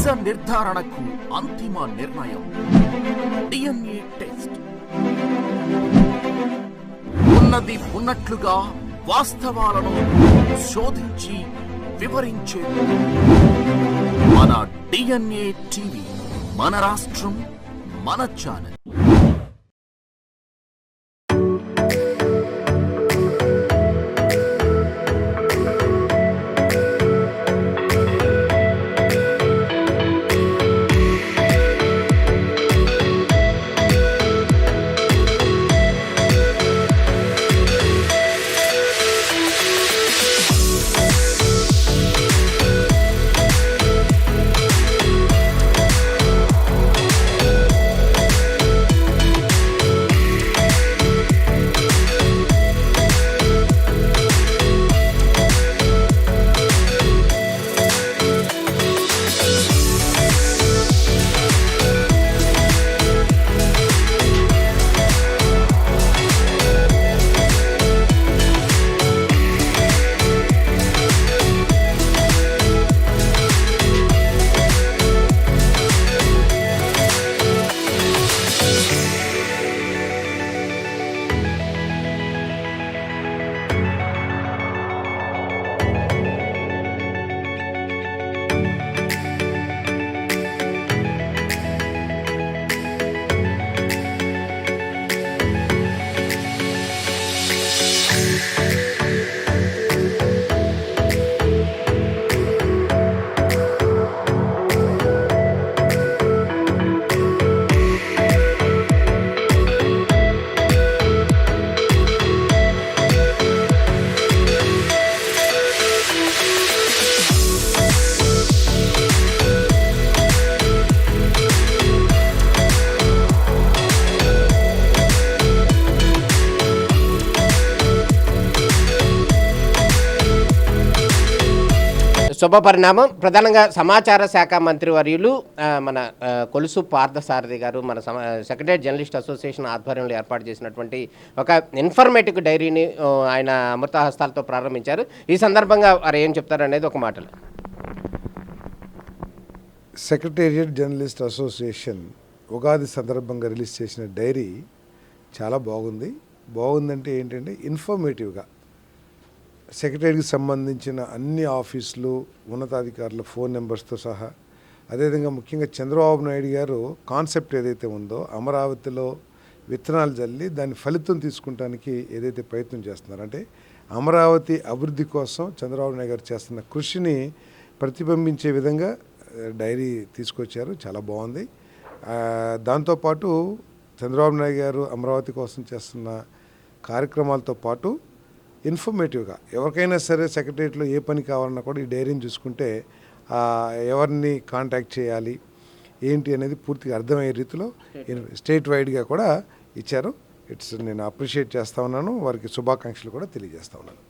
నిజ నిర్ధారణకు అంతిమ నిర్ణయం DNA టెస్ట్. ఉన్నది ఉన్నట్లుగా వాస్తవాలను శోధించి వివరించే మన DNA టీవీ, మన రాష్ట్రం, మన ఛానల్. శుభ పరిణామం. ప్రధానంగా సమాచార శాఖ మంత్రివర్యులు మన కొలుసు పార్థసారథి గారు మన సెక్రటరీ జర్నలిస్ట్ అసోసియేషన్ ఆధ్వర్యంలో ఏర్పాటు చేసినటువంటి ఒక ఇన్ఫర్మేటివ్ డైరీని ఆయన అమృత హస్తాలతో ప్రారంభించారు. ఈ సందర్భంగా వారు ఏం చెప్తారు అనేది ఒక మాటలు. సెక్రటేరియట్ జర్నలిస్ట్ అసోసియేషన్ ఉగాది సందర్భంగా రిలీజ్ చేసిన డైరీ చాలా బాగుందంటే ఏంటంటే ఇన్ఫర్మేటివ్గా సెక్రటరీకి సంబంధించిన అన్ని ఆఫీసులు, ఉన్నతాధికారుల ఫోన్ నెంబర్స్తో సహా, అదేవిధంగా ముఖ్యంగా చంద్రబాబు నాయుడు గారు కాన్సెప్ట్ ఏదైతే ఉందో అమరావతిలో విత్తనాలు జల్లి దాని ఫలితం తీసుకుంటానికి ఏదైతే ప్రయత్నం చేస్తున్నారు, అంటే అమరావతి అభివృద్ధి కోసం చంద్రబాబు నాయుడు గారు చేస్తున్న కృషిని ప్రతిబింబించే విధంగా డైరీ తీసుకొచ్చారు. చాలా బాగుంది. దాంతోపాటు చంద్రబాబు నాయుడు గారు అమరావతి కోసం చేస్తున్న కార్యక్రమాలతో పాటు ఇన్ఫర్మేటివ్గా ఎవరికైనా సరే సెక్రటరియట్లో ఏ పని కావాలన్నా కూడా ఈ డైరీని చూసుకుంటే ఎవరిని కాంటాక్ట్ చేయాలి ఏంటి అనేది పూర్తిగా అర్థమయ్యే రీతిలో స్టేట్ వైడ్గా కూడా ఇచ్చారు. నేను అప్రిషియేట్ చేస్తూ ఉన్నాను. వారికి శుభాకాంక్షలు కూడా తెలియజేస్తూ ఉన్నాను.